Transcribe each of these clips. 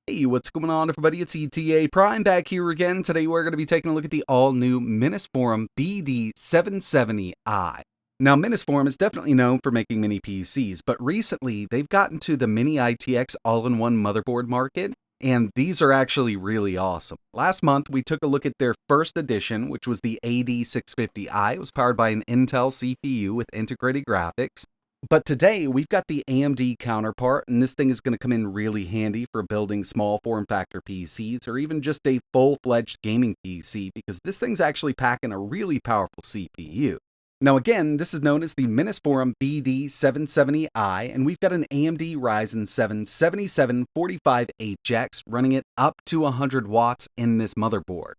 Hey, what's going on, everybody? It's ETAPRIME back here again. Today we're going to be taking a look at the all-new Minisforum BD770i. Now, Minisforum is definitely known for making mini PCs, but recently they've gotten to the mini ITX all-in-one motherboard market, and these are actually really awesome. Last month, we took a look at their first edition, which was the AD650i. It was powered by an Intel CPU with integrated graphics. But today, we've got the AMD counterpart, and this thing is going to come in really handy for building small form factor PCs, or even just a full-fledged gaming PC, because this thing's actually packing a really powerful CPU. Now again, this is known as the Minisforum BD770i, and we've got an AMD Ryzen 7 7745HX running it up to 100 watts in this motherboard.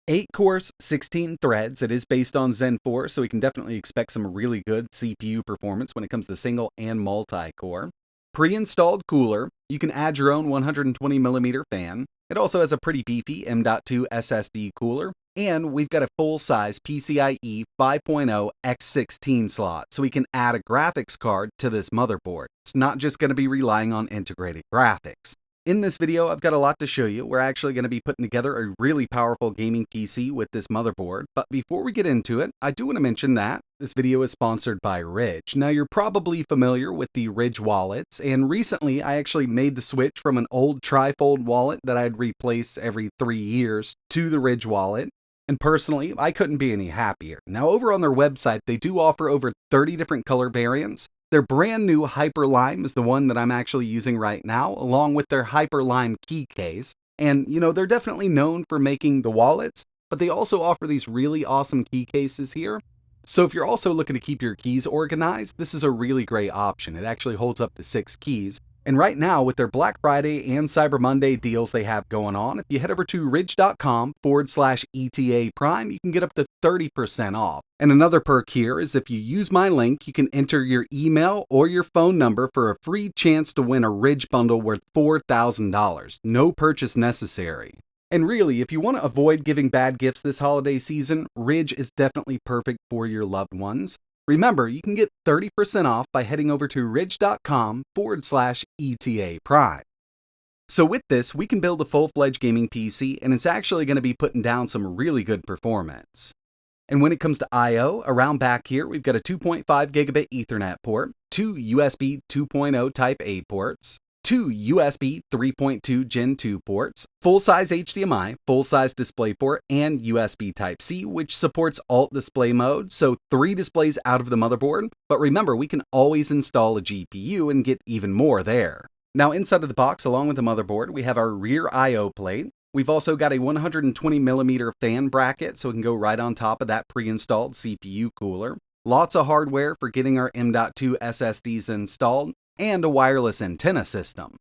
8 cores, 16 threads. It is based on Zen 4, so we can definitely expect some really good CPU performance when it comes to single and multi-core. Pre-installed cooler. You can add your own 120mm fan. It also has a pretty beefy M.2 SSD cooler. And we've got a full-size PCIe 5.0 X16 slot, so we can add a graphics card to this motherboard. It's not just going to be relying on integrated graphics. In this video, I've got a lot to show you. We're actually going to be putting together a really powerful gaming PC with this motherboard. But before we get into it, I do want to mention that this video is sponsored by Ridge. Now, you're probably familiar with the Ridge wallets, and recently I actually made the switch from an old trifold wallet that I'd replace every 3 years to the Ridge wallet. And personally, I couldn't be any happier. Now, over on their website, they do offer over 30 different color variants. Their brand new Hyper Lime is the one that I'm actually using right now, along with their Hyper Lime key case. And, they're definitely known for making the wallets, but they also offer these really awesome key cases here. So if you're also looking to keep your keys organized, this is a really great option. It actually holds up to 6 keys. And right now, with their Black Friday and Cyber Monday deals they have going on, if you head over to ridge.com/ETAPRIME, you can get up to 30% off. And another perk here is if you use my link, you can enter your email or your phone number for a free chance to win a Ridge bundle worth $4,000. No purchase necessary. And really, if you want to avoid giving bad gifts this holiday season, Ridge is definitely perfect for your loved ones. Remember, you can get 30% off by heading over to ridge.com/ETAPRIME. So with this, we can build a full-fledged gaming PC, and it's actually going to be putting down some really good performance. And when it comes to I/O, around back here, we've got a 2.5 gigabit Ethernet port, 2 USB 2.0 Type A ports, 2 USB 3.2 Gen 2 ports, full-size HDMI, full-size DisplayPort, and USB Type-C, which supports Alt Display mode, so 3 displays out of the motherboard. But remember, we can always install a GPU and get even more there. Now, inside of the box, along with the motherboard, we have our rear I/O plate. We've also got a 120mm fan bracket, so it can go right on top of that pre-installed CPU cooler. Lots of hardware for getting our M.2 SSDs installed, and a wireless antenna system.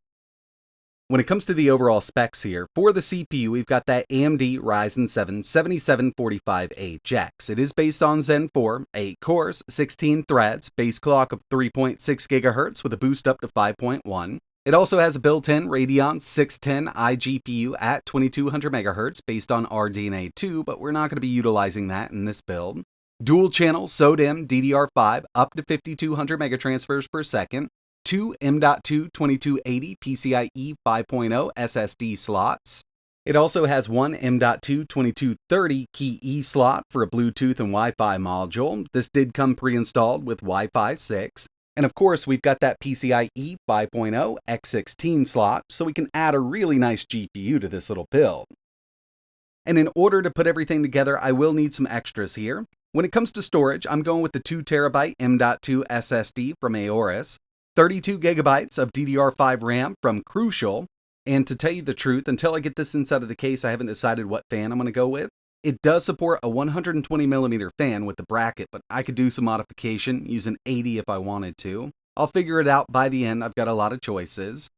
When it comes to the overall specs here, for the CPU, we've got that AMD Ryzen 7 7745HX. It is based on Zen 4, 8 cores, 16 threads, base clock of 3.6 GHz with a boost up to 5.1. It also has a built-in Radeon 610i GPU at 2200 MHz based on RDNA 2, but we're not going to be utilizing that in this build. Dual channel SODIMM DDR5 up to 5200 megatransfers per second. 2 M.2 2280 PCIe 5.0 SSD slots. It also has one M.2 2230 key E slot for a Bluetooth and Wi-Fi module. This did come pre-installed with Wi-Fi 6. And of course, we've got that PCIe 5.0 X16 slot, so we can add a really nice GPU to this little build. And in order to put everything together, I will need some extras here. When it comes to storage, I'm going with the 2TB M.2 SSD from Aorus, 32 gigabytes of DDR5 RAM from Crucial, and to tell you the truth, until I get this inside of the case, I haven't decided what fan I'm going to go with. It does support a 120mm fan with the bracket, but I could do some modification, use an 80 if I wanted to. I'll figure it out by the end. I've got a lot of choices.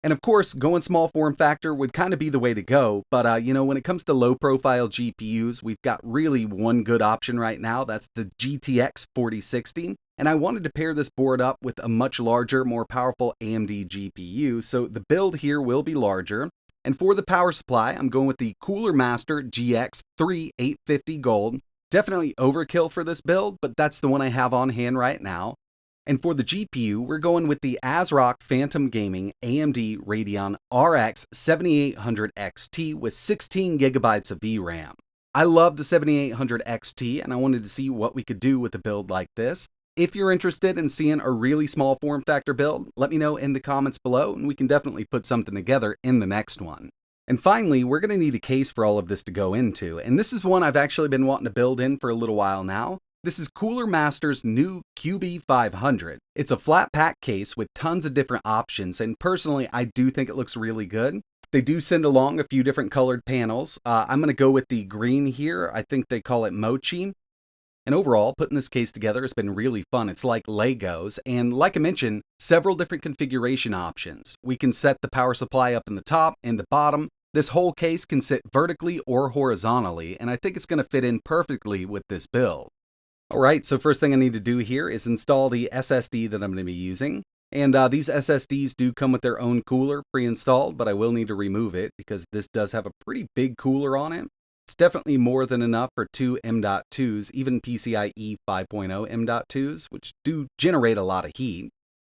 And of course, going small form factor would kind of be the way to go, but when it comes to low-profile GPUs, we've got really one good option right now. That's the GTX 4060. And I wanted to pair this board up with a much larger, more powerful AMD GPU, so the build here will be larger. And for the power supply, I'm going with the Cooler Master GX 3850 Gold. Definitely overkill for this build, but that's the one I have on hand right now. And for the GPU, we're going with the ASRock Phantom Gaming AMD Radeon RX 7800 XT with 16 gigabytes of VRAM. I love the 7800 XT, and I wanted to see what we could do with a build like this. If you're interested in seeing a really small form factor build, let me know in the comments below, and we can definitely put something together in the next one. And finally, we're going to need a case for all of this to go into, and this is one I've actually been wanting to build in for a little while now. This is Cooler Master's new QUBE 500. It's a flat pack case with tons of different options, and personally, I do think it looks really good. They do send along a few different colored panels. I'm going to go with the green here. I think they call it Mochi. And overall, putting this case together has been really fun. It's like Legos, and like I mentioned, several different configuration options. We can set the power supply up in the top and the bottom. This whole case can sit vertically or horizontally, and I think it's going to fit in perfectly with this build. Alright, so first thing I need to do here is install the SSD that I'm going to be using. And these SSDs do come with their own cooler pre-installed, but I will need to remove it because this does have a pretty big cooler on it. It's definitely more than enough for two M.2s, even PCIe 5.0 M.2s, which do generate a lot of heat.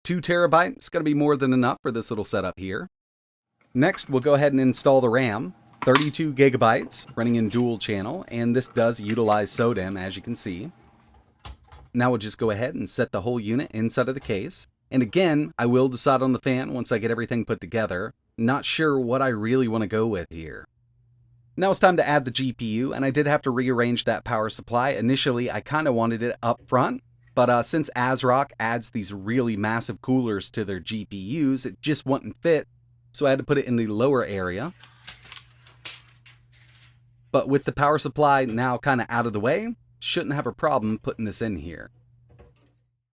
2 terabytes is going to be more than enough for this little setup here. Next, we'll go ahead and install the RAM. 32 gigabytes running in dual channel, and this does utilize SODIMM, as you can see. Now we'll just go ahead and set the whole unit inside of the case. And again, I will decide on the fan once I get everything put together. Not sure what I really want to go with here. Now it's time to add the GPU, and I did have to rearrange that power supply. Initially, I kind of wanted it up front, but since ASRock adds these really massive coolers to their GPUs, it just wouldn't fit, so I had to put it in the lower area. But with the power supply now kind of out of the way, shouldn't have a problem putting this in here.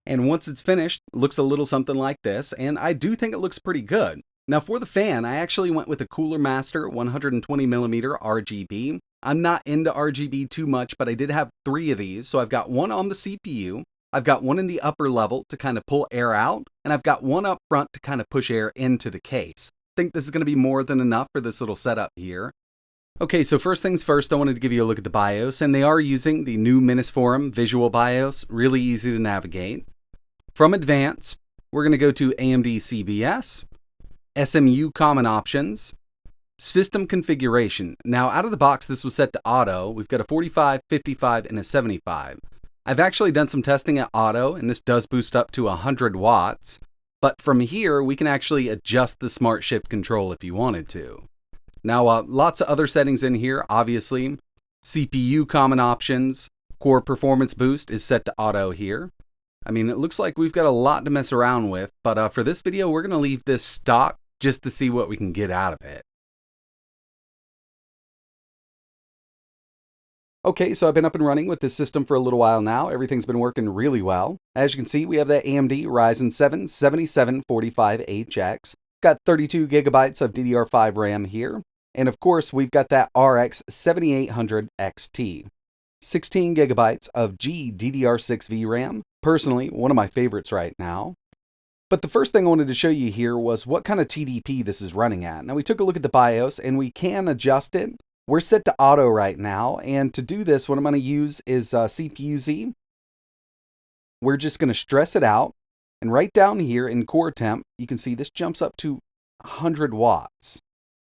And once it's finished, it looks a little something like this, and I do think it looks pretty good. Now for the fan, I actually went with a Cooler Master 120mm RGB. I'm not into RGB too much, but I did have 3 of these, so I've got one on the CPU, I've got one in the upper level to kind of pull air out, and I've got one up front to kind of push air into the case. I think this is going to be more than enough for this little setup here. Okay, so first things first, I wanted to give you a look at the BIOS, and they are using the new Minisforum visual BIOS, really easy to navigate. From Advanced, we're going to go to AMD CBS, SMU Common Options, System Configuration. Now, out of the box, this was set to Auto. We've got a 45, 55, and a 75. I've actually done some testing at Auto, and this does boost up to 100 watts. But from here, we can actually adjust the Smart Shift control if you wanted to. Now, lots of other settings in here, obviously. CPU Common Options, Core Performance Boost is set to Auto here. I mean, it looks like we've got a lot to mess around with, but for this video, we're going to leave this stock just to see what we can get out of it. Okay, so I've been up and running with this system for a little while now. Everything's been working really well. As you can see, we have that AMD Ryzen 7 7745HX. Got 32 gigabytes of DDR5 RAM here. And of course, we've got that RX 7800 XT. 16 gigabytes of GDDR6 VRAM. Personally, one of my favorites right now. But the first thing I wanted to show you here was what kind of TDP this is running at. Now we took a look at the BIOS and we can adjust it. We're set to auto right now, and to do this, what I'm going to use is CPU-Z. We're just going to stress it out, and right down here in core temp, you can see this jumps up to 100 watts.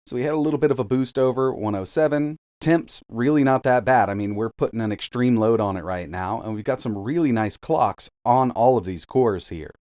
So we had a little bit of a boost over 107. Temp's really not that bad. I mean, we're putting an extreme load on it right now, and we've got some really nice clocks on all of these cores here.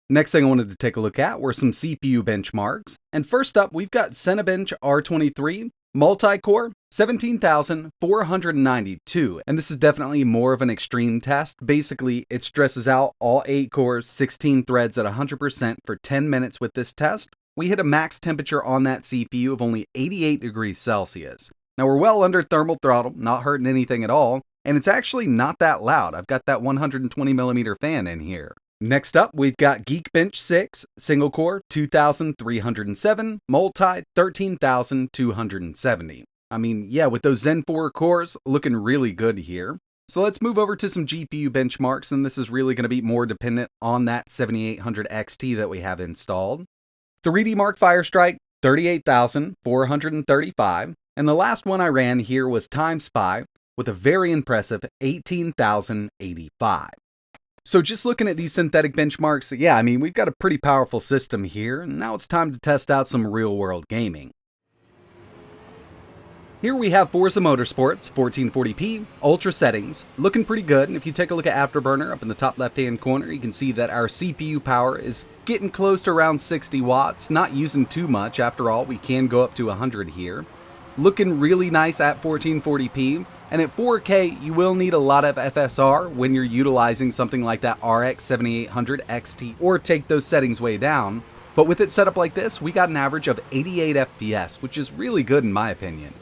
Next thing I wanted to take a look at were some CPU benchmarks. And first up, we've got Cinebench R23 multi-core 17,492. And this is definitely more of an extreme test. Basically, it stresses out all 8 cores, 16 threads at 100% for 10 minutes with this test. We hit a max temperature on that CPU of only 88 degrees Celsius. Now we're well under thermal throttle, not hurting anything at all, and it's actually not that loud. I've got that 120mm fan in here. Next up, we've got Geekbench 6, single core 2,307, multi 13,270. I mean, yeah, with those Zen 4 cores, looking really good here. So let's move over to some GPU benchmarks, and this is really going to be more dependent on that 7800 XT that we have installed. 3D Mark Firestrike 38,435. And the last one I ran here was Time Spy with a very impressive 18,085. So just looking at these synthetic benchmarks, yeah, I mean, we've got a pretty powerful system here, and now it's time to test out some real-world gaming. Here we have Forza Motorsports, 1440p, ultra settings, looking pretty good, and if you take a look at Afterburner up in the top left-hand corner, you can see that our CPU power is getting close to around 60 watts, not using too much. After all, we can go up to 100 here. Looking really nice at 1440p, and at 4K, you will need a lot of FSR when you're utilizing something like that RX 7800 XT, or take those settings way down. But with it set up like this, we got an average of 88 FPS, which is really good in my opinion.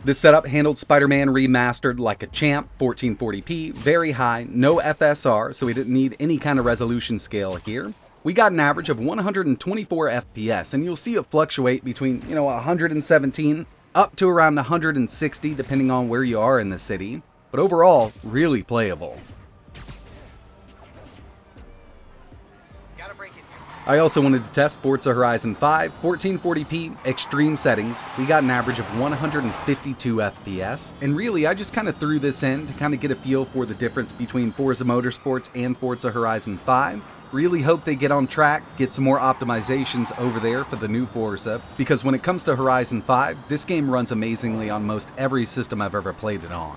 This setup handled Spider-Man Remastered like a champ, 1440p, very high, no FSR, so we didn't need any kind of resolution scale here. We got an average of 124 FPS, and you'll see it fluctuate between, 117 up to around 160 depending on where you are in the city, but overall, really playable. I also wanted to test Forza Horizon 5, 1440p, extreme settings. We got an average of 152 FPS, and really I just kind of threw this in to kind of get a feel for the difference between Forza Motorsports and Forza Horizon 5. Really hope they get on track, get some more optimizations over there for the new Forza, because when it comes to Horizon 5, this game runs amazingly on most every system I've ever played it on.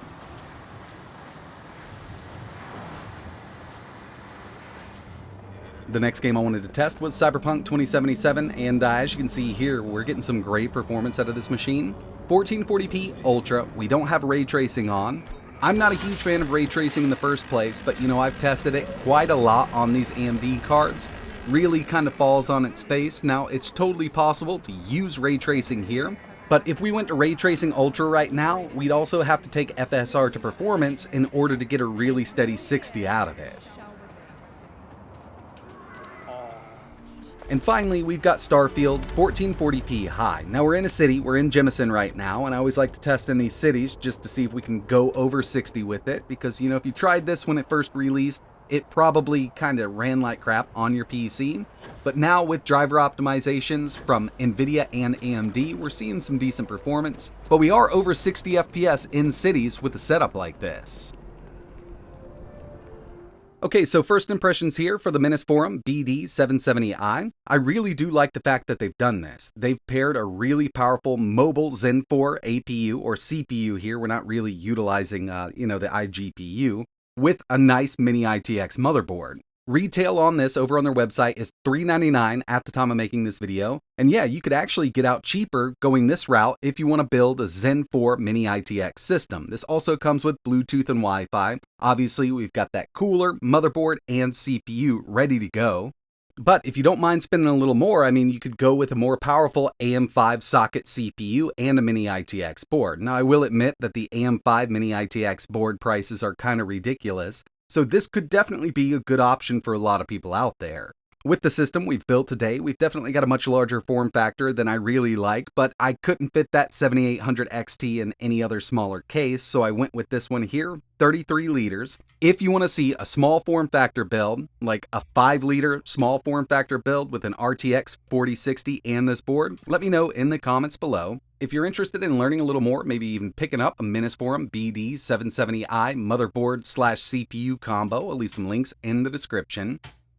The next game I wanted to test was Cyberpunk 2077, and as you can see here, we're getting some great performance out of this machine. 1440p Ultra, we don't have ray tracing on. I'm not a huge fan of ray tracing in the first place, but I've tested it quite a lot on these AMD cards. Really kind of falls on its face. Now, it's totally possible to use ray tracing here, but if we went to ray tracing Ultra right now, we'd also have to take FSR to performance in order to get a really steady 60 out of it. And finally, we've got Starfield 1440p high. Now we're in a city, we're in Jemison right now, and I always like to test in these cities just to see if we can go over 60 with it, because if you tried this when it first released, it probably kind of ran like crap on your PC. But now with driver optimizations from Nvidia and AMD, we're seeing some decent performance, but we are over 60 FPS in cities with a setup like this. Okay, so first impressions here for the Minisforum BD770i. I really do like the fact that they've done this. They've paired a really powerful mobile Zen 4 APU or CPU here. We're not really utilizing, the iGPU with a nice mini ITX motherboard. Retail on this over on their website is $399 at the time of making this video. And yeah, you could actually get out cheaper going this route if you want to build a Zen 4 mini ITX system. This also comes with Bluetooth and Wi-Fi. Obviously, we've got that cooler, motherboard, and CPU ready to go. But if you don't mind spending a little more, you could go with a more powerful AM5 socket CPU and a mini ITX board. Now, I will admit that the AM5 mini ITX board prices are kind of ridiculous. So this could definitely be a good option for a lot of people out there. With the system we've built today, we've definitely got a much larger form factor than I really like, but I couldn't fit that 7800 XT in any other smaller case, so I went with this one here, 33 liters. If you want to see a small form factor build, like a 5-liter small form factor build with an RTX 4060 and this board, let me know in the comments below. If you're interested in learning a little more, maybe even picking up a Minisforum BD770i motherboard/CPU combo, I'll leave some links in the description.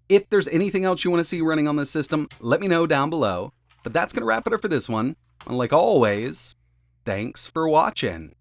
If there's anything else you want to see running on this system, let me know down below. But that's going to wrap it up for this one. And like always, thanks for watching.